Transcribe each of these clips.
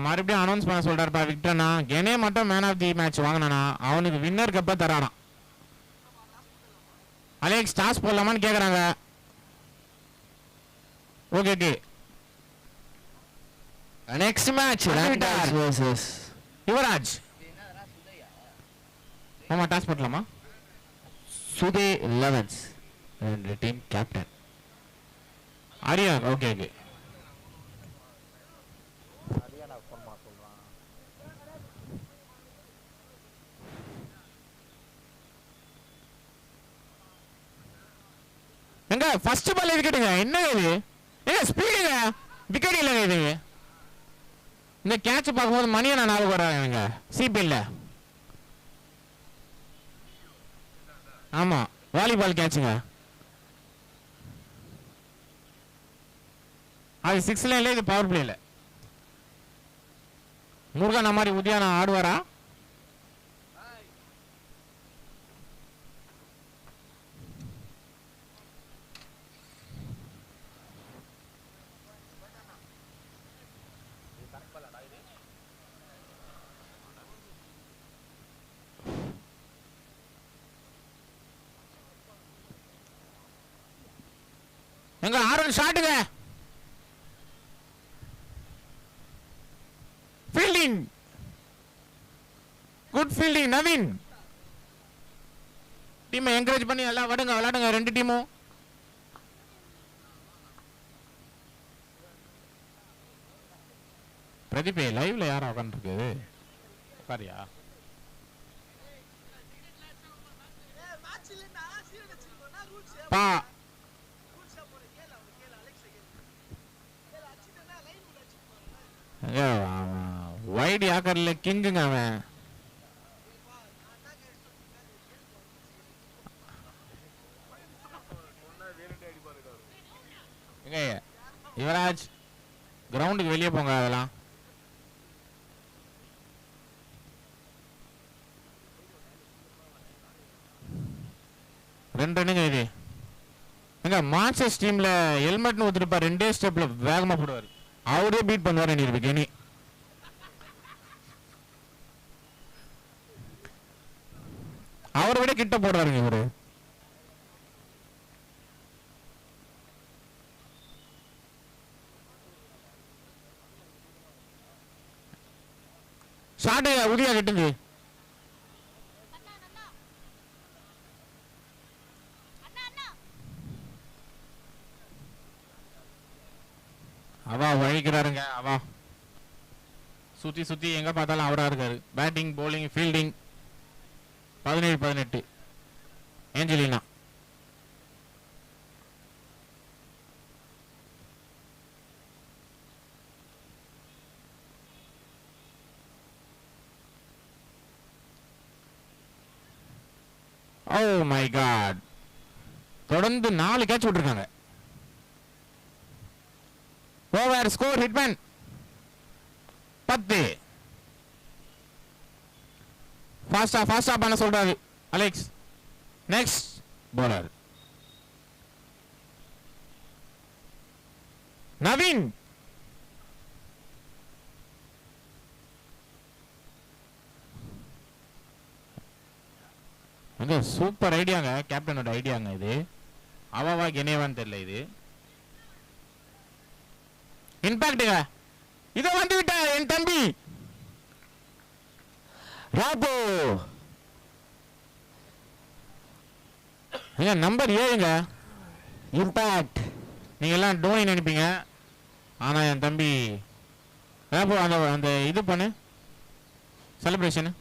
மறுபடியும் அனௌன்ஸ் பண்ண சொல்றாருப்பா விக்டர்னா. கெனே மட்டும் மேன் ஆஃப் தி மேட்ச் வாங்கினானா அவனுக்கு வின்னர் கப்ப தரானாம். அலெக்ஸ் டாஸ் போடலாமான்னு கேக்குறாங்க. Okay okay. நெக்ஸ்ட் மேட்ச் ராண்டாஸ் வெர்சஸ் யுவராஜ். ஆமா டாஸ் போடலாமா? சுதே 11 ரெண்டு team captain Arya. Okay okay. எங்க ஃபர்ஸ்ட் பால் விக்கெட்டுங்க. என்ன இது? ஏங்க ஸ்பீடுங்க விக்கெட் இல்லைங்க இது. இந்த கேட்ச் பார்க்கும்போது மணியை நான் ஞாபகம் வர்றாங்க சிபிஎல்ல. ஆமா வாலிபால் கேட்சுங்க. அது 6 லைன்ல, இது பவர் பிளேல. முருகன் மாதிரி உதயானா ஆடுவாரா? எங்க ஆரன் ஷாட்டுங்க. Fielding good fielding Naveen. டீமை என்கரேஜ் பண்ணி எல்லாம் விளாடுங்க ரெண்டு டீமும். பிரதீப் லைவ்ல யாரா உட்காந்துருக்கு பாரியா? பா வைட் யாக்கர்ல கிங்குங்க அவன். யுவராஜ் கிரவுண்டுக்கு வெளியே போங்க. அதெல்லாம் ரெண்டு ரன்னுங்க இது. எங்க மான்செஸ் டீம்ல ஹெல்மெட்னு ஊத்துருப்பா, ரெண்டே ஸ்டெப்ல வேகமா போடுவார். அவரே பீட் பண்ணுவார் நினைவு இனி. அவரை விட கிட்ட போடுறாருங்க இவரு. ஷாட்டு உதயா கிட்டுங்க. அவா வழிக்கிறாருங்க. அவா சுத்தி சுத்தி எங்க பார்த்தாலும் அவரா இருக்காரு. Batting bowling fielding 17-18 Angelina. Oh my God, தொடர்ந்து 4 கேட்ச் விட்டுருக்காங்க. Over score Hitman 10. ஃபாஸ்டா பண்ண சொல்றாரு Alex. Next bowler Naveen. Super ஐடியாங்க, கேப்டனோட ஐடியாங்க இது. அவாவா கெனேவான்னு தெரியல இது. இம்பாக்டுங்க. இதோ வந்து விட்ட என் தம்பி ராபோ. Number 7ங்க impact. நீங்க எல்லாம் டோனி நினைப்பீங்க, ஆனா என் தம்பி ராபோ. அந்த இது பண்ணு செலிப்ரேஷன்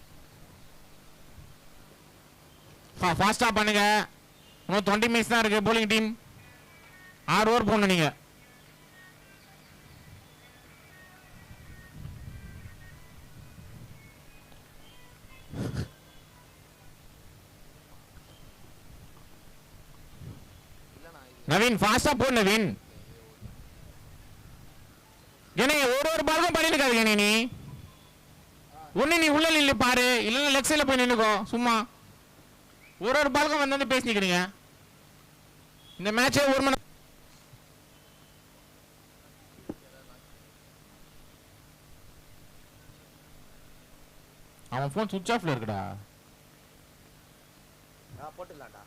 ஃபாஸ்டா பண்ணுங்க. இன்னும் 20 மினிட்ஸ் தான் இருக்கு. போலிங் டீம் 6 ஓவர் போடணும் நீங்க. நவீன் ஃபாஸ்டா போ நவீன். ஒரு பாலும் பண்ணிருக்காது. நீ ஒண்ணு நீ உள்ள நில்லு பாரு, இல்லைன்னா லெக் சைட்ல போய் நின்னுக்கோ. சும்மா ஒரு பாலுக்கும் வந்து பேசி நிக்கிறீங்க. இந்த மேட்சே 1 மணி. அவன் ஃபோன் சுவிட்ச் ஆஃப்ல இருக்குடா. போட்டுடலாம்டா.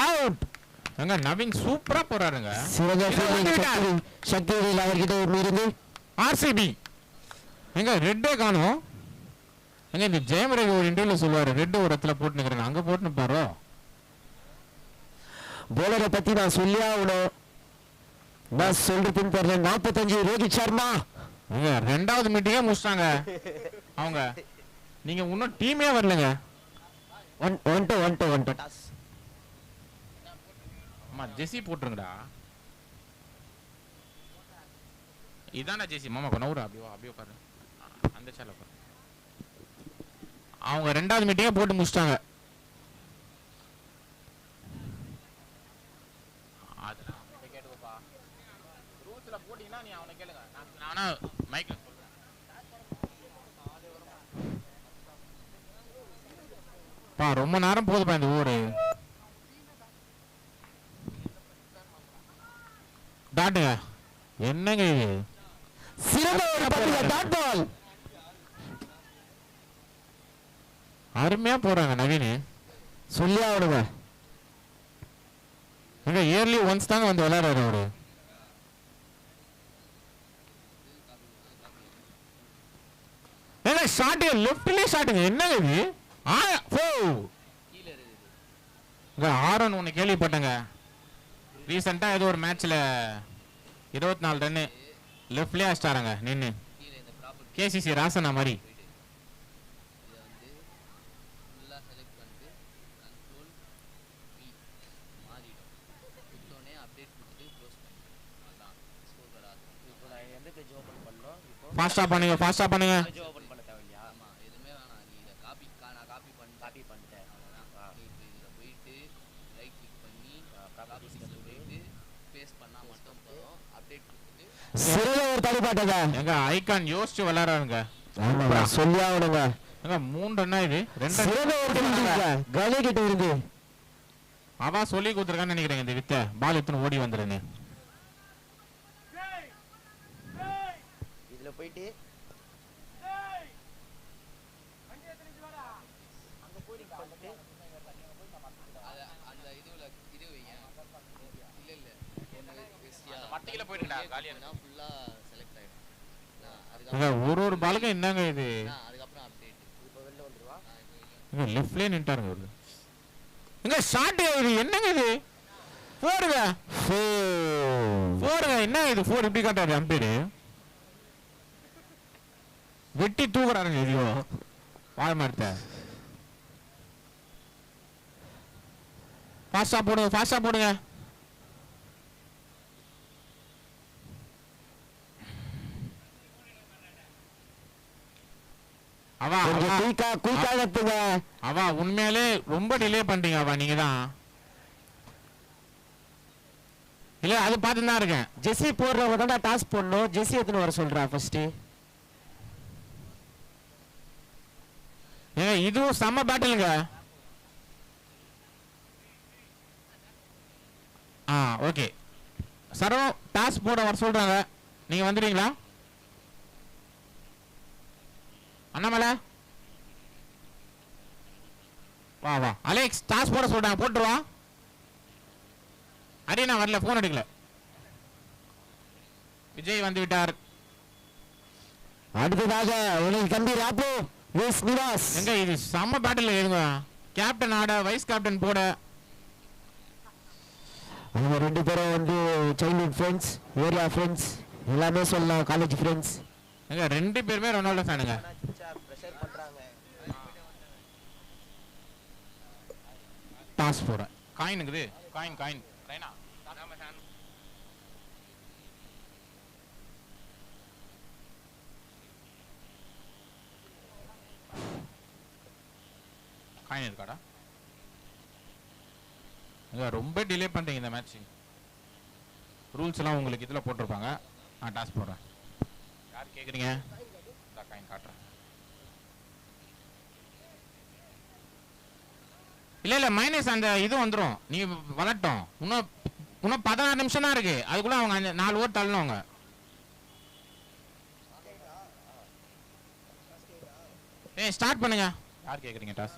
அவுட். எங்க நவீன் சூப்பரா போறாருங்க. சிறந்த ஃபீல்டிங் சக்தி அவர்கிட்ட இருந்து ஆர்சிபி எங்க ரெட்டே காணோம். எங்க இந்த ஜெயமரவி ஒரு இன்டர்வியூல சொல்லுவாரு ரெட் ஒரு இடத்துல போட்டு நிக்கிறேன், அங்க போட்டு நிப்பாரோ. போலரை பத்தி நான் சொல்லியா ஆகணும். நான் சொல்றதுன்னு தெரியல. 45 ரோஹித் சர்மா. எங்க ரெண்டாவது மீட்டிங்கே முடிச்சிட்டாங்க அவங்க. நீங்க இன்னும் டீமே வரலங்க. One toss. அம்மா ஜெசி போட்டுருங்கடா. இதான ஜெசி மாமா நவுரு அப்படியே உட்காரு. அந்த சேல உட்காரு. அவங்க ரெண்டாவது மீட்டிங்கே போட்டு முடிச்சிட்டாங்க. அதெல்லாம் அவன்கிட்ட கேட்டுக்கோப்பா. ரூல்ஸ்ல போட்டீங்கன்னா நீ அவனை கேளுங்க. நானா மைக்ல சொல்றேன். பா ரொம்ப நேரம் போகுதுப்பா இந்த ஊரு. டாட்டுங்க என்னங்க இது? சிறந்த ஒரு பந்து டாட் பால். அருமையா போறாங்க நவீன். சொல்லியா ஆகணுங்க. எங்க இயர்லி ஒன்ஸ் தாங்க வந்து விளையாடுறாரு அவரு. ஏங்க ஷாட் லெஃப்ட்லயே ஷாட்டுங்க என்னங்க இது? இங்க ஆரன் ஒன்று கேள்விப்பட்டேங்க. ரீசெண்டா ஏதோ ஒரு மேட்ச்ல 24 ரன்னு லெஃப்ட்லயே அடிச்சிட்டாருங்க நின்று. கேசிசி ராசனா மாதிரி. ஃபாஸ்டா பண்ணுங்க ஃபாஸ்டா பண்ணுங்க. ஓபன் பண்ண தேவையில்லையா? ஆமா எதுமே வேணாம். நீ இத காப்பி நான் காப்பி பண்ணிட்டேன். நீ இதுல போயிட்டு ரைட் கிளிக் பண்ணி காப்பி போயிட்டு பேஸ்ட் பண்ணா மட்டும் போதும். அப்டேட் கொடுத்துட்டு சிறந்த ஒரு தடுப்பாட்டங்க. எங்க ஐகான் யோசிச்சு விளையாடுறாங்க. ஆமாங்க சொல்லியா ஆகணுங்க. எங்க 3 ரன்னா இது 2 சிறந்த ஒரு ஃபீல்டிங்க. கலை கிட்ட இருந்து அவன் சொல்லி கொடுத்துருக்கான்னு நினைக்கிறேன் இந்த வித்த பால் எடுத்துன்னு ஓடி வந்துருன்னு. இதுல போயிட்டு அந்த இதுல இது வைங்க. இல்ல மட்டில போயிடுடா காலியானா ஃபுல்லா செலக்ட் ஆயிடும். எங்க ஒரு பாலுக்கும் என்னங்க இது? அதுக்கப்புறம் அப்டேட். இப்போ வெளில வந்துருவா. எங்க லெஃப்ட்லயே நின்னுட்டாருங்க அவரு. எங்க ஷாட் இது என்னங்க இது? போடுங்க போடுங்க. என்ன இது 4 இப்படி காட்டாரு அம்பேர்? வெட்டி தூக்குறாருங்க எதையோ வாழை மரத்தை. ஃபாஸ்டா போடுங்க ஃபாஸ்டா போடுங்க. அவா கொஞ்சம் குயிக்கா எடுத்துங்க. அவா உண்மையாலே ரொம்ப டிலே பண்றீங்க அவா. நீங்க தான் இல்ல அது பார்த்து தான் இருக்கேன். ஜெர்சி போடுறவங்க தான் டாஸ் போடணும். ஜெர்சி எத்தனை வர சொல்றா ஃபர்ஸ்ட். ஏங்க இதுவும் செம்ம பேட்டிலுங்க. ஓகே சரோ டாஸ் போட வர சொல்றாங்க. நீங்க வந்துடுறீங்களா அண்ணாமலை? வா வா அலெக்ஸ் டாஸ் போட சொல்றாங்க போட்டுருவா. அரியனா வரல போன் எடுக்கல. விஜய் வந்து விட்டார். அடுத்ததாக உனக்கு தம்பி ராப்பு விஸ் நிவாஸ். எங்க இது செம்ம பேட்டில் எதுங்க. கேப்டன் ஆட வைஸ் கேப்டன் போட. அவங்க 2 பேரும் வந்து சைல்ட்ஹுட் ஃப்ரெண்ட்ஸ், ஏரியா ஃப்ரெண்ட்ஸ், எல்லாமே சொல்லலாம். College friends. எங்க 2 பேருமே ரொனால்டோ ஃபேனுங்க. பிரஷர் பண்றாங்க. டாஸ் போட காயின் இருக்குது. காயின் ரைனா காயின் இருக்காடா. ரொம்ப டிலே பண்றீங்க இந்த மேட்ச். ரூல்ஸ் எல்லாம் உங்களுக்கு இதுல போட்டிருப்பாங்க. நான் டாஸ் போடுறேன். யார் கேக்குறீங்க? காயின் காட்டுறேன். இல்ல மைனஸ் அந்த இது வந்துடும். நீ வளட்டும். இன்னும் 16 நிமிஷம் தான் இருக்கு. அதுக்குள்ள அவங்க 4 ஓவர் தள்ளணும். அவங்க ஏய் ஸ்டார்ட் பண்ணுங்க. யார் கேக்குறீங்க டாஸ்?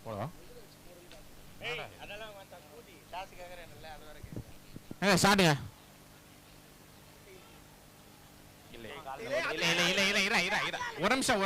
போடவா? அதெல்லாம் வந்து கூடி டாஸ் கேக்குறேன்ல அது வரைக்கும். ஏங்க ஸ்டார்ட்ங்க. இல்ல ஒரு நிமிஷம்.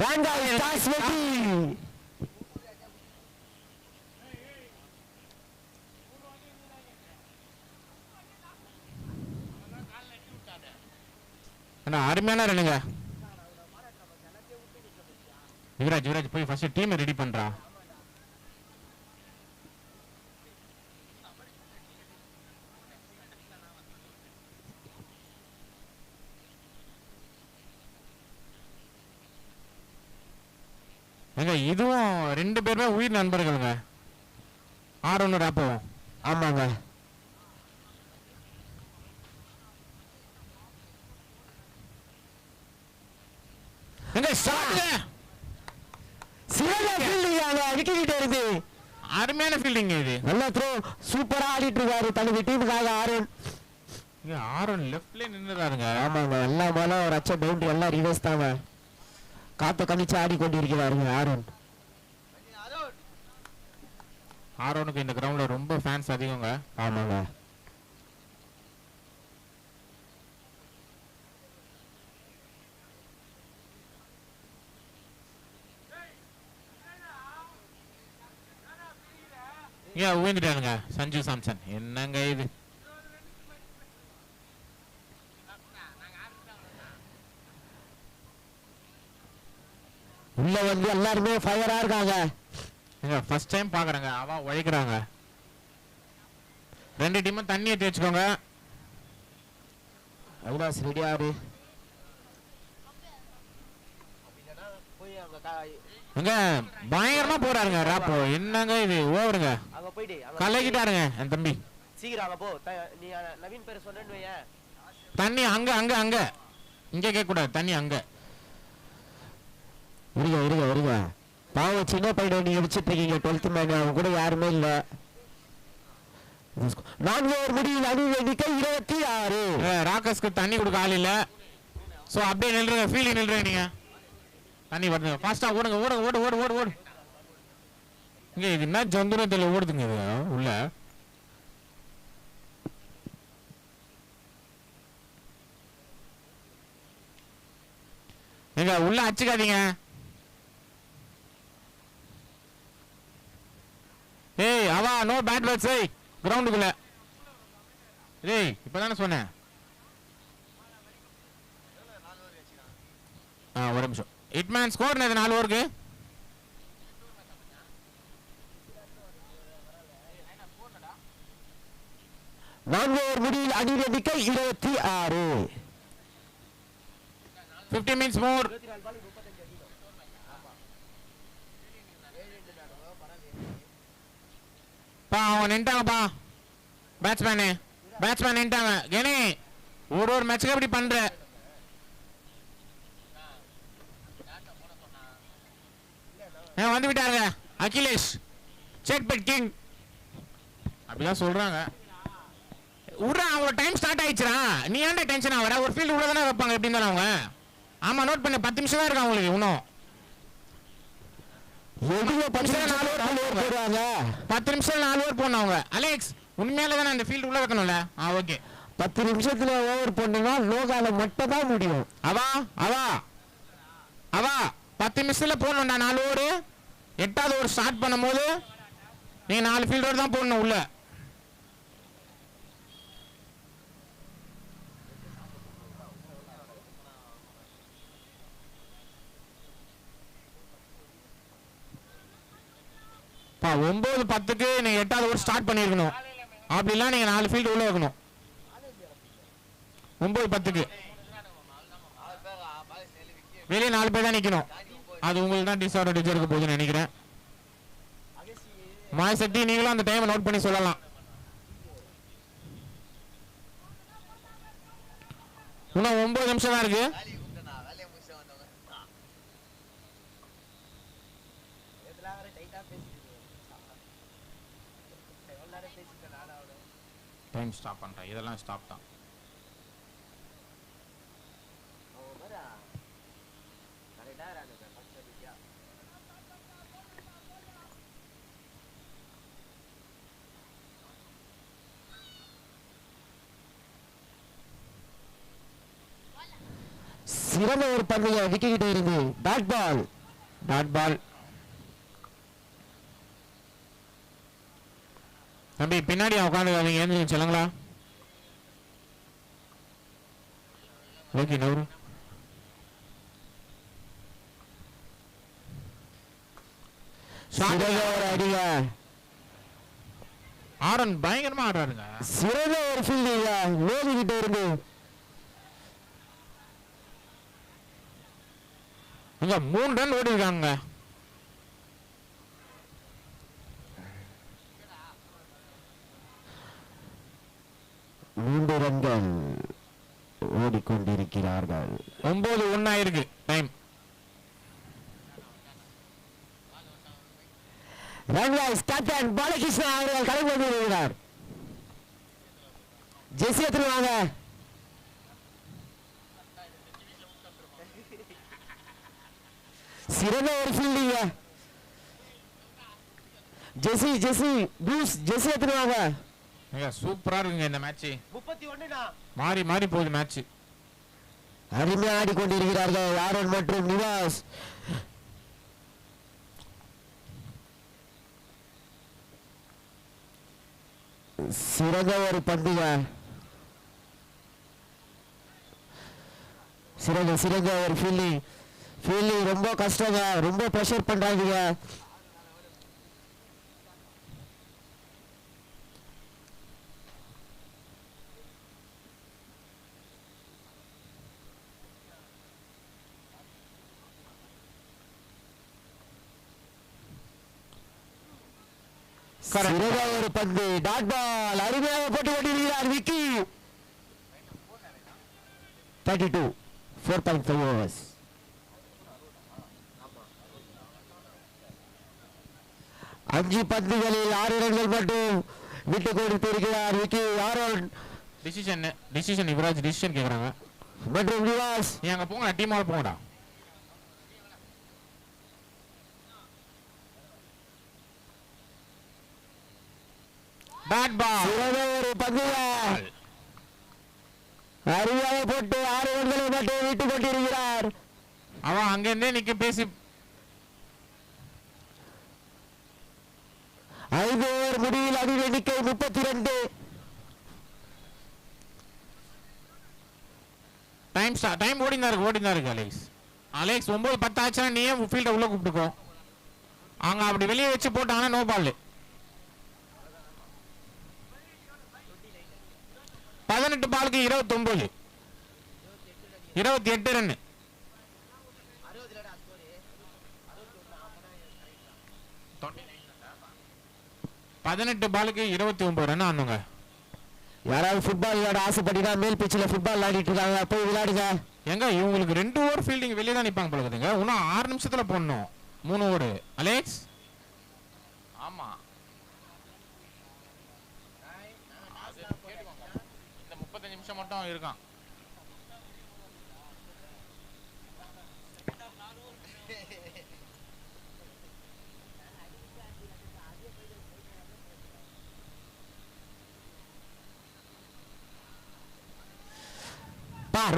Rangers toss வெற்றி. அண்ணா அருமையான ரன்னுங்க. யுவராஜ் போய் ஃபர்ஸ்ட் டீம் ரெடி பண்றா. ஏங்க இதுவும் 2 பேருமே உயிர் நண்பர்களுங்க. 6-1 ராப்போம். ஆமாங்க. எங்க ஷாட்ங்க. சிறந்த ஃபீல்டிங் அங்க விக்கெட் இருந்து. அருமையான ஃபீல்டிங் இது. நல்ல த்ரோ சூப்பரா ஆடிட்டு இருக்காரு தனது டீமுக்காக ஆரன். இங்க ஆரன் லெஃப்ட்ல நின்னுறாருங்க. ஆமாங்க. எல்லா பாலும் ஒரு அச்ச பவுண்டரி எல்லாம் ரிவர்ஸ் தாங்க. காத்த கணிச்சு ஆடிக்கொண்டிருக்கிறாருங்க ஆரன். ஆரோனுக்கு இந்த கிரவுண்ட்ல ரொம்ப ஃபேன்ஸ் அதிகங்க. ஆமாங்க. ஏன் ஊந்துட்டானுங்க சஞ்சு சாம்சன். என்னங்க இது? உள்ள வந்து எல்லாருமே ஃபயரா இருக்காங்க. ஃபர்ஸ்ட் டைம் பாக்குறாங்க. அவ உழைக்கிறாங்க. 2 டீமும் தண்ணியை தேய்ச்சுக்கோங்க. அவினாஸ் ரெடியாரு. எங்க பயங்கரமா போறாருங்க ராப்போ. என்னங்க இது ஓவருங்க. அங்க போய்டி கலக்கிட்டாருங்க என் தம்பி. சீக்கிரம் அங்க போ. நீ நவீன் பேர் சொன்னேன்னு வையே. தண்ணி அங்க இங்க கேட்க கூடாது. தண்ணி அங்க. இருங்க. பாவம் சின்ன பையனை நீங்க வச்சுட்டு இருக்கீங்க. 12th மேன் அவங்க கூட யாருமே இல்ல. 4 ஓவர் முடிவில் அணி எண்ணிக்கை 26. ராக்கஸ்க்கு தண்ணி கொடுக்க ஆள் இல்ல. சோ அப்படியே நில்லுங்க. ஃபீல்டிங் நில்லுங்க நீங்க. தண்ணி வருது. ஃபாஸ்டா ஓடு. இங்க இது என்ன ஜந்துரத்துல ஓடுதுங்க இது உள்ள. எங்க உள்ள அச்சுக்காதீங்க. ஏய் அவா நோ பேட் பேட்ஸ். ஏய் கிரவுண்டுக்குள்ள. ஏய் இப்பதானே சொன்னேன். ஒரு நிமிஷம். ஹிட்மேன் ஸ்கோர் நேது 4 ஓவருக்கு. ஓவர் முடிவில் அணி எண்ணிக்கை 26. 50 minutes more. பா அவன் நின்ட்டாங்கப்பா. பேட்ஸ்மேன் நின்ட்டாங்க. கெனி ஒரு மேட்சுக்கு எப்படி பண்ற? வந்து விட்டாருங்க அகிலேஷ் சேட்பட் கிங் அப்படிதான் சொல்றாங்க. விட்றா அவங்க டைம் ஸ்டார்ட் ஆயிடுச்சுடா. நீ ஏன்டா டென்ஷன் ஆகுற? ஒரு ஃபீல்டு உள்ள தானே வைப்பாங்க எப்படி இருந்தாலும் அவங்க. ஆமா நோட் பண்ண 10 நிமிஷம் தான் இருக்கு அவங்களுக்கு இன்னும். 10 நிமிஷம் 4 ஓவர் போடணும் அவங்க. அலெக்ஸ் உண்மையால தானே அந்த ஃபீல்டு உள்ள வைக்கணும்ல? ஓகே 10 நிமிஷத்துல ஓவர் போட்டீங்கன்னா லோகால மட்டும் தான் முடியும். அவா 10 நிமிஷத்துல போடணும்டா 4 ஓவர். 8வது ஓவர் ஸ்டார்ட் பண்ணும்போது நீங்க 4 ஃபீல்டர் தான் போடணும் உள்ள. பா 9:10க்கு நீங்க 8வது ஓவர் ஸ்டார்ட் பண்ணிருக்கணும். அப்படிலாம் நீங்க 4 ஃபீல்டு உள்ள வைக்கணும். 9-10க்கு வெளியே 4 பேர் தான் நிக்கணும். அது உங்களுக்கு தான் டிஸ்அட்வான்டேஜ் இருக்க போகுதுன்னு நினைக்கிறேன். மாய் சக்தி நீங்களும் அந்த டைமை நோட் பண்ணி சொல்லலாம். இன்னும் 9 நிமிஷம் தான் இருக்கு. டைம் ஸ்டாப் பண்றேன். இதெல்லாம் ஸ்டாப் தான். சிறந்த ஒரு பந்துங்க விக்கிட்ட இருந்து டாட் பால். தம்பி பின்னாடி உட்காந்து அவங்க ஏந்து சொல்லுங்களா. ஓகே நவரு சிறந்த ஒரு அடிங்க. ஆரன் பயங்கரமா ஆடுறாருங்க. சிறந்த ஒரு ஃபீல்டிங்க லோகி கிட்ட இருந்து. இங்க 3 ரன் ஓடி இருக்காங்க. மூன்று ரன்கள் ஓடிக்கொண்டிருக்கிறார்கள். 9-1 ஆயிருக்கு டைம். ரன்வைஸ் கேப்டன் பாலகிருஷ்ணன் அவர்கள் கலந்து கொண்டிருக்கிறார். ஜெர்சி எடுத்துட்டு வாங்க. சிறந்த ஒரு ஃபீல்டிங்க. ஜெர்சி ப்ளூஸ் ஜெர்சி எடுத்துட்டு வாங்க. சூப்பரா இருக்குங்க இந்த மேட்ச். 31 மாறி மாறி போகுது மேட்ச். அருமையா ஆடிக்கொண்டிருக்கிறார்கள் ஆரோன் மற்றும் நிவாஸ். சிறந்த ஒரு பந்துங்க. சிறந்த ஒரு ஃபீல்டிங் ரொம்ப கஷ்டங்க. ரொம்ப ப்ரெஷர் பண்றாங்க. சிறந்த ஒரு பந்து டாட் பால் அருமையாக போட்டு கொண்டிருக்கிறார் விக்கி. 32 4.5 overs. அஞ்சு பந்துகளில் 6 ரன்கள் மட்டும் விட்டு கொடுத்திருக்கிறார் விக்கி. ஆரோன் டிசிஷன் யுவராஜ் டிசிஷன் கேக்குறாங்க. மற்றும் நிவாஸ் நீ அங்க போங்க டீமால போங்கடா. பேட் பால் சிறந்த ஒரு பந்து அருமையாக போட்டு 6 ரன்களை மட்டும் விட்டு கொண்டிருக்கிறார். அவன் அங்கிருந்தே நிக்க பேசி 5 ஓவர் முடிவில் அதிக எண்ணிக்கை 32. டைம் ஓடினா இருக்கு அலெக்ஸ் 9-10 ஆச்சுன்னா நீயே ஃபீல்ட உள்ள கூப்பிட்டுக்கோ. அவங்க அப்படி வெளியே வச்சு போட்டாங்கன்னா நோ பால். 18 பாலுக்கு 29 28 ரன். 18 பாலுக்கு 29 ரன் ஆனுங்க. யாராவது ஃபுட்பால் விளையாட ஆசைப்பட்டீங்கன்னா மேல் பிச்சில் ஃபுட்பால் விளையாடிட்டு இருக்காங்க, போய் விளையாடுங்க. எங்க இவங்களுக்கு 2 ஓவர் ஃபீல்டிங் வெளியே தான் நிப்பாங்க பழகுதுங்க. இன்னும் 6 நிமிஷத்துல போடணும் 3 ஓவர். அலெக்ஸ் ஆமா இந்த 35 நிமிஷம் மட்டும் இருக்கான்.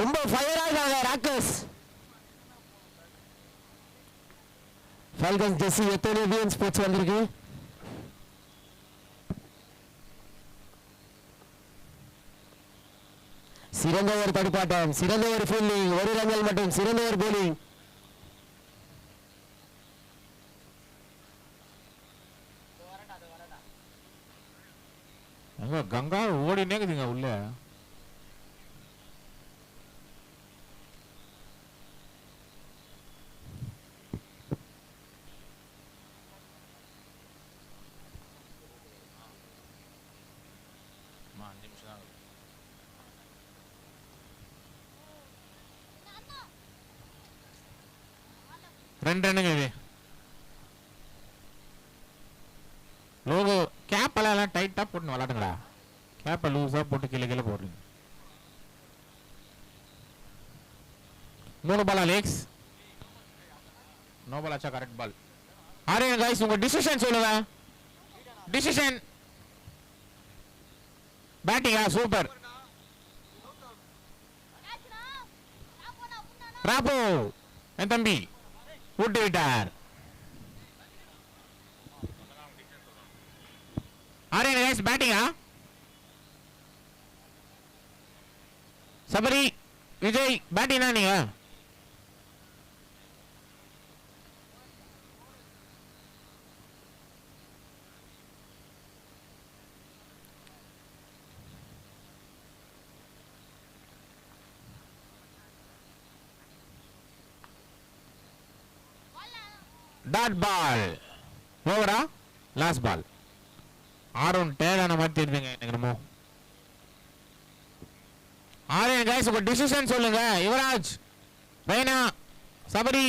ரொம்ப ஃபயரா இருக்காங்க ராக்கர்ஸ். ஃபால்கன்ஸ் ஜெர்சி எத்தனை விஎன் ஸ்போர்ட்ஸ் வந்திருக்கு. சிறந்த ஒரு தடுப்பாட்டம், சிறந்த ஒரு ஃபீல்டிங், 1 ரன்கள் மட்டும், சிறந்த ஒரு போலிங். கங்கா ஓடினே இருக்குதுங்க உள்ள. 2 ரன்னுங்க இது. லோகோ கேப்பெல்லாம் டைட்டாக போட்டு விளாடுங்கடா. கேப்பை லூஸாக போட்டு கீழே கீழே போடுறீங்க. 3 பால் அலெக்ஸ். நோ பால் ஆச்சா? Correct ball. ஆரியன் கைஸ் உங்க டிசிஷன் சொல்லுங்க. டிசிஷன். பேட்டிங்கா? சூப்பர். ராபோ என் தம்பி விட்டு விட்டார். ஆரியன் கைஸ் பேட்டிங்கா? சபரி விஜய் பேட்டிங் தான் நீங்க. Dot ball. ஓவரா? லாஸ்ட் பால். ஆரோன் டேடான மாதிரி தெரியுதுங்க எனக்கு என்னமோ. ஆரியன் கைஸ் உங்க டிசிஷன் சொல்லுங்க. யுவராஜ், ரெய்னா, சபரி.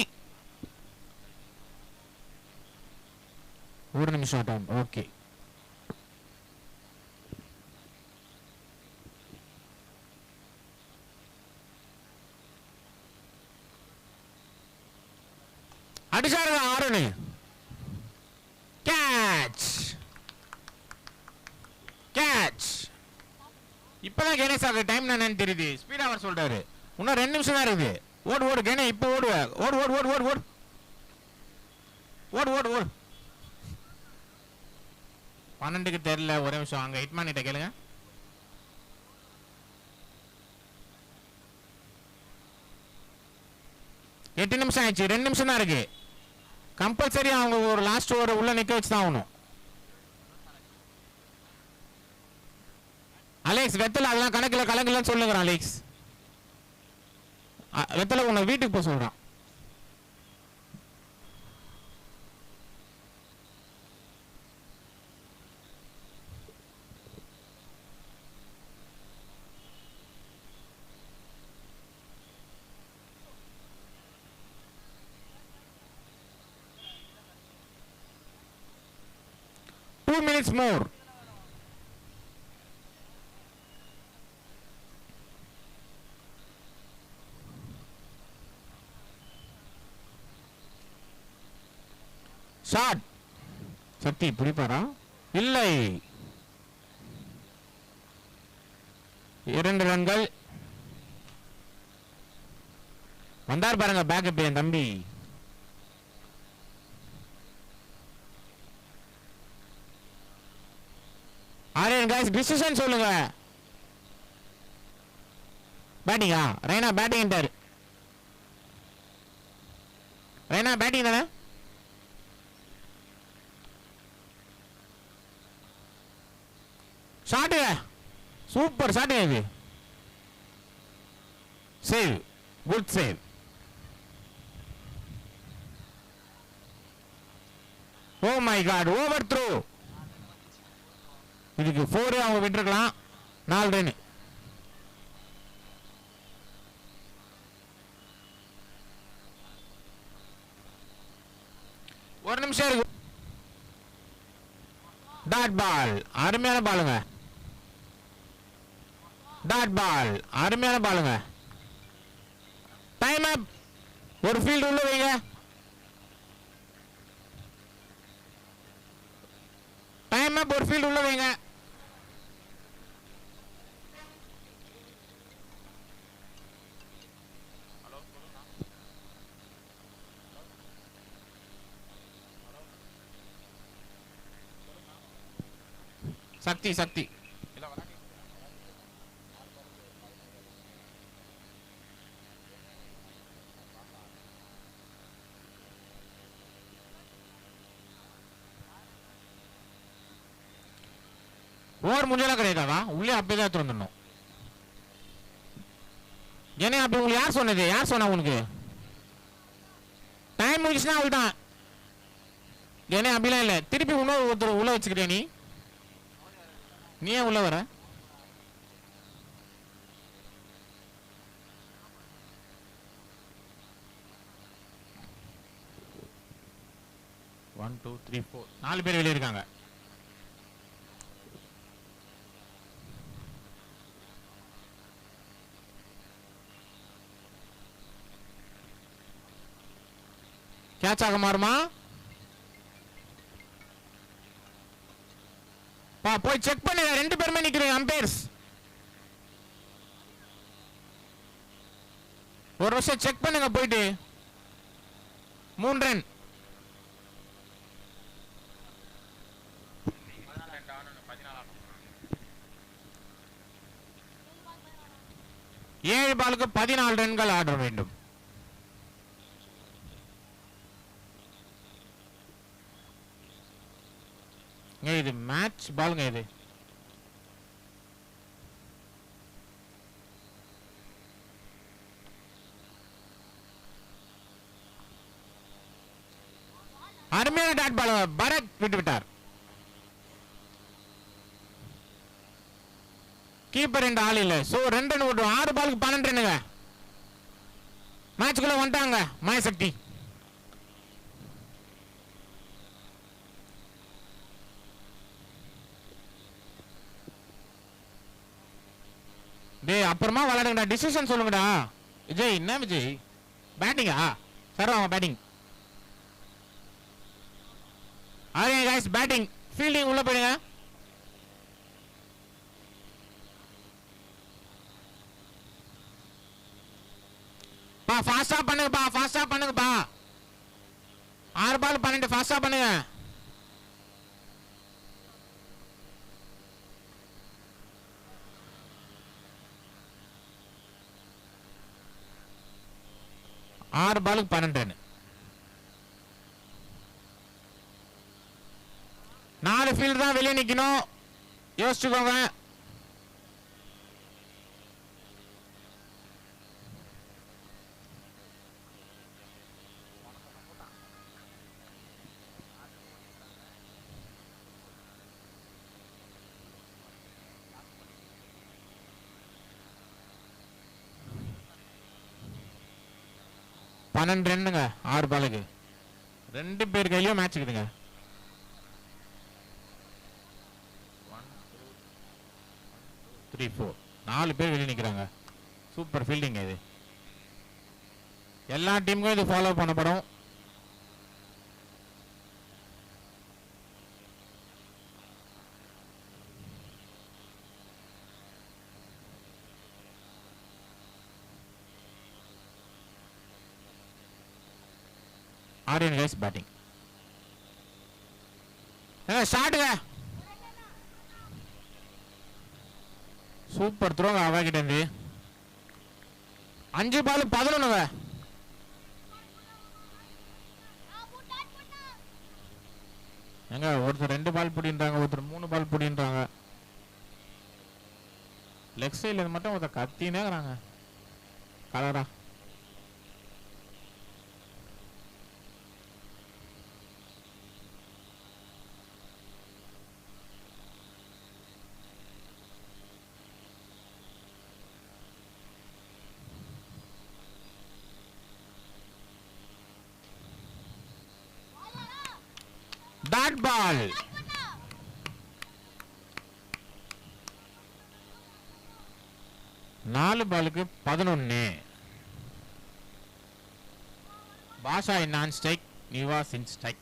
1 நிமிஷம் time. Okay. அடிச்சாருங்க Aaron. Catch. Catch. இப்பதான் கணேஷ் ஆகுது. டைம் என்னன்னு தெரியுது. ஸ்பீடா அவர் சொல்றாரு. இன்னும் 2 நிமிஷம் தான் இருக்குது. ஓடு ஓடு கணே. இப்போ ஓடுவ. ஓடு ஓடு ஓடு ஓடு ஓடு ஓடு ஓடு ஓடு. 12க்கு தெரியல. ஒரே நிமிஷம். அங்க ஹிட்மேன் கிட்ட கேளுங்க. எட்டு நிமிஷம் ஆயிடுச்சு. 2 நிமிஷம் தான் இருக்கு. கம்பல்சரி அவங்க ஒரு லாஸ்ட் ஓவர் உள்ள நிக்க வச்சு தான் ஆகணும். அலெக்ஸ் வெத்தல அதெல்லாம் கணக்கில் கலங்கலன்னு சொல்லுங்கிறான். அலெக்ஸ் வெத்தல உன்னை வீட்டுக்கு போக சொல்றான். Two minutes more. ஷாட். சக்தி பிடிப்பாரா? இல்லை. 2 ரன்கள். வந்தார் பாருங்க பேக்கப் என் தம்பி. ஆரியன் கைஸ் டிசிஷன் சொல்லுங்க. பேட்டிங்கா? ரெய்னா பேட்டிங். ரெய்னா பேட்டிங் தானே? ஷாட்டு. சூப்பர் ஷாட்டு இது. Save. Good save. Oh my God. Overthrow. இதுக்கு 4 அவங்க விட்டுருக்கலாம். 4 ரன். ஒரு நிமிஷம் இருக்கு. Dot ball. அருமையான பாலுங்க. Dot ball. அருமையான பாலுங்க. Time up. ஒரு ஃபீல்டு உள்ள வைங்க. Time up. ஒரு ஃபீல்டு உள்ள வைங்க. சக்தி சக்தி ஓவர் முடிஞ்சலாம் கிடையாதாவா? உள்ளே அப்படியே தான் எடுத்து வந்துடணும். ஏன்னா அப்படி உங்களுக்கு யார் சொன்னது? யார் சொன்னா உனக்கு? டைம் முடிச்சுன்னா அவள் தான். ஏன்னா அப்படிலாம் இல்லை. திருப்பி இன்னொரு ஒருத்தர் உள்ள வச்சுக்கிறியா நீ? நீ ஏன் உள்ள வர? 1 2 3 4 4 பேர் வெளியே இருக்காங்க. கேட்ச் ஆக மாறுமா? போய் செக் பண்ணுங்க. 2 பேருமே நிக்கிறீங்க அம்பையர்ஸ். ஒரு வருஷம் செக் பண்ணுங்க போயிட்டு. 3 ரன். 7 பாலுக்கு 14 ரன்கள் ஆட வேண்டும். இது மேட்ச் பாலுங்க. இது அருமையான டாட் பால் பரத் விட்டு விட்டார். கீப்பர் 2 ஆள் இல்ல. சோ 2 ரன் ஓடும். 6 பாலுக்கு 12 ரன்னுங்க. மேட்ச்க்குள்ள வந்துட்டாங்க மாயசக்தி. டேய் அப்புறமா விளையாடுங்கடா. டிசிஷன் சொல்லுங்கடா. விஜய் என்ன விஜய் பேட்டிங்கா? சார் அவங்க பேட்டிங். ஆரே गाइस பேட்டிங். ஃபீல்டிங் உள்ள போடுங்க. ஃபாஸ்டா பண்ணுங்கப்பா. ஃபாஸ்டா பண்ணுங்கப்பா. 6 பால் 12 ஃபாஸ்டா பண்ணுங்க. ஆறு பாலுக்கு 12 ரன். 4 ஃபீல்ட் தான் வெளியே நிக்கணும். யோசிச்சுக்கோங்க. பன்னெண்டு ரன்னுங்க 6 பாலுக்கு. 2 பேர் கையிலயும் மேட்ச் இருக்குதுங்க. 3 4 4 பேர் வெளியே நிக்கிறாங்க. சூப்பர் ஃபீல்டிங் இது. எல்லா டீமுக்கும் இது ஃபாலோ பண்ணப்படும். Aryan guys batting. ஸ்டார்ட்டுங்க. சூப்பர் த்ரோங்க அவகிட்ட இருந்து. 5 பால் 11ங்க. எங்க ஒருத்தர் 2 பால் பிடின்றாங்க, ஒருத்தர் 3 பால் பிடின்றாங்க. லெக் சைட்ல மட்டும் ஒருத்தர் கத்தினே இருக்கிறாங்க கலரா. Dot ball. நாலு பாலுக்கு 11. Basha in on strike, Nivas in strike.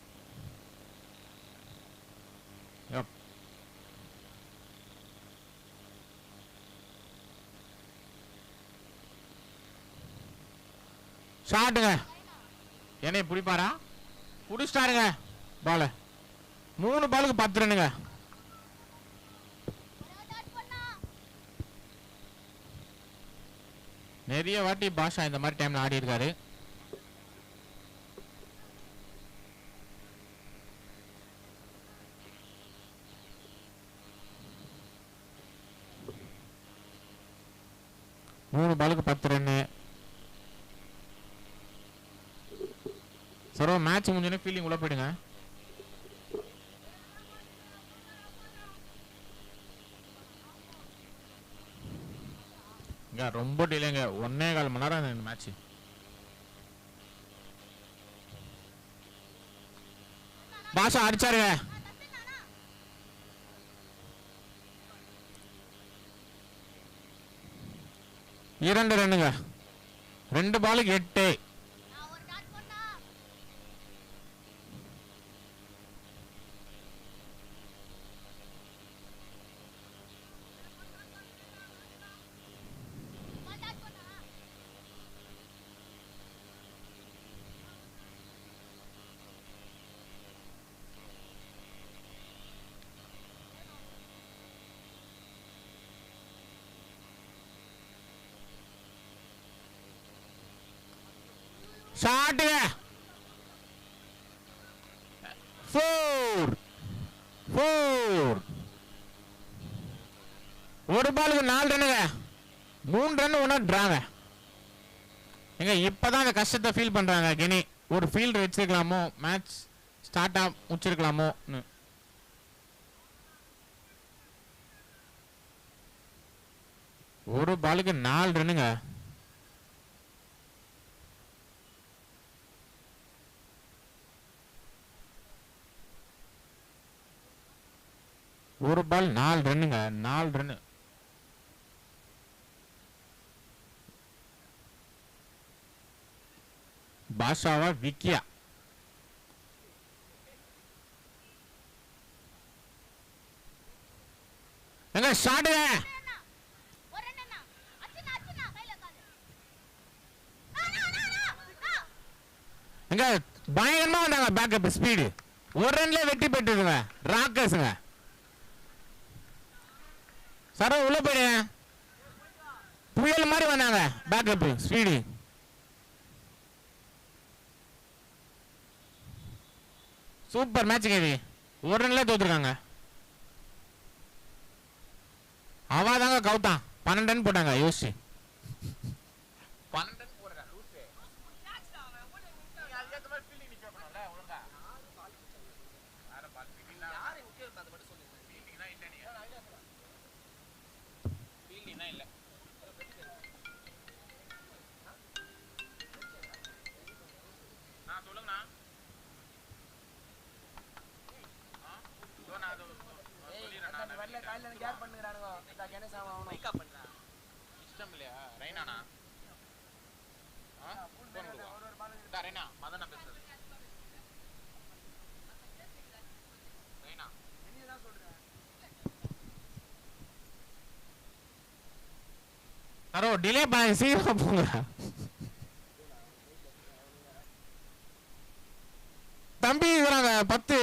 ஷாட்டுங்க. என்னை பிடிப்பாரா? பிடிச்சிட்டாருங்க பால. 3 பாலுக்கு 10 ரன்னுங்க. நிறைய வாட்டி பாஷா இந்த மாதிரி டைம்ல ஆடி இருக்காரு. மூணு பாலுக்கு 10 ரன்னு. சரோ மேட்ச் முடிஞ்சோடனே ஃபீல்டிங் உள்ள போயிடுங்க. ரொம்ப டிலேங்க. 1.25 மணி நேரம் இந்த மேட்ச். பாஷா அடிச்சாருங்க. 2 ரன்னுங்க. 2 பாலுக்கு 8. ஷாட்டுங்க. 4. ஒரு பாலுக்கு 4 ரன்னுங்க. 3 ரன் ஒன்று ட்ராங்க. எங்க இப்பதான் அந்த கஷ்டத்தை ஃபீல் பண்றாங்க கெனி. ஒரு ஃபீல்டு வச்சிருக்கலாமோ, மேட்ச் ஸ்டார்ட் முடிச்சிருக்கலாமோ. ஒரு பாலுக்கு 4 ரன்னுங்க. ஒரு பால் 4 ரன்னுங்க. 4 ரன்னு. பாஷாவா விக்கியா? எங்க ஷாட்டுங்க. எங்க பயங்கரமா வந்தாங்க பேக்கப் ஸ்பீடு. ஒரு ரன்ல வெற்றி பெற்றுதுங்க ராக்கர்ஸுங்க. சரோ உள்ள போயிடுங்க. புயல் மாதிரி வந்தாங்க பேக்கப் ஸ்பீடு. சூப்பர் மேட்ச் கேவி. ஒரு ரன்ல தோத்துருக்காங்க. அவாதாங்க கவுத்தான் 12 ரன் போட்டாங்க. யோசி 12 ரன் போடுறா லூசு. அதுக்கு ஏத்த மாதிரி ஃபீல்டிங் நிக்க பண்ணல ஒழுங்கா. யார பாத்து ஃபீல்டிங் யாரு முக்கிய அது மட்டும் சொல்லுங்க. ஃபீல்டிங்னா இல்ல நீ. ஃபீல்டிங்னா இல்ல. நான் சொல்லுங்கண்ணா. நான் சொல்லிடுறேன். நான் வரல காலையில கேர் பண்ணுங்கறானுங்க. இந்த கணேஷ் அவன் மைக்கா பண்றா. சிஸ்டம் இல்லையா ரைனானா? ஃபோன் கொடுங்க. டா ரைனா மதன பேசுறது. ரைனா என்ன தான் சொல்றேன்? அரோ டிலே பண்ணி சீக்கிரம் போங்க. தம்பி இதுறாங்க 10.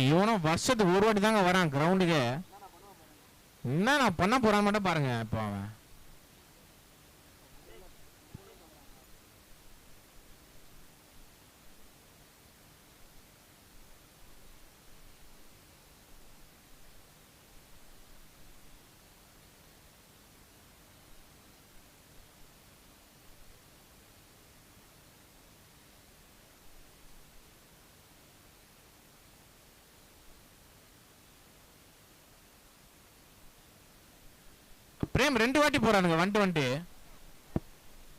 இவனும் வருஷத்துக்கு ஒரு வாட்டி தாங்க வரான் கிரவுண்டுக்கு. என்ன நான் பண்ண போறான் மட்டும் பாருங்க. இப்போ அவன் பிரேம் 2 வாட்டி போறானுங்க வந்துட்டு.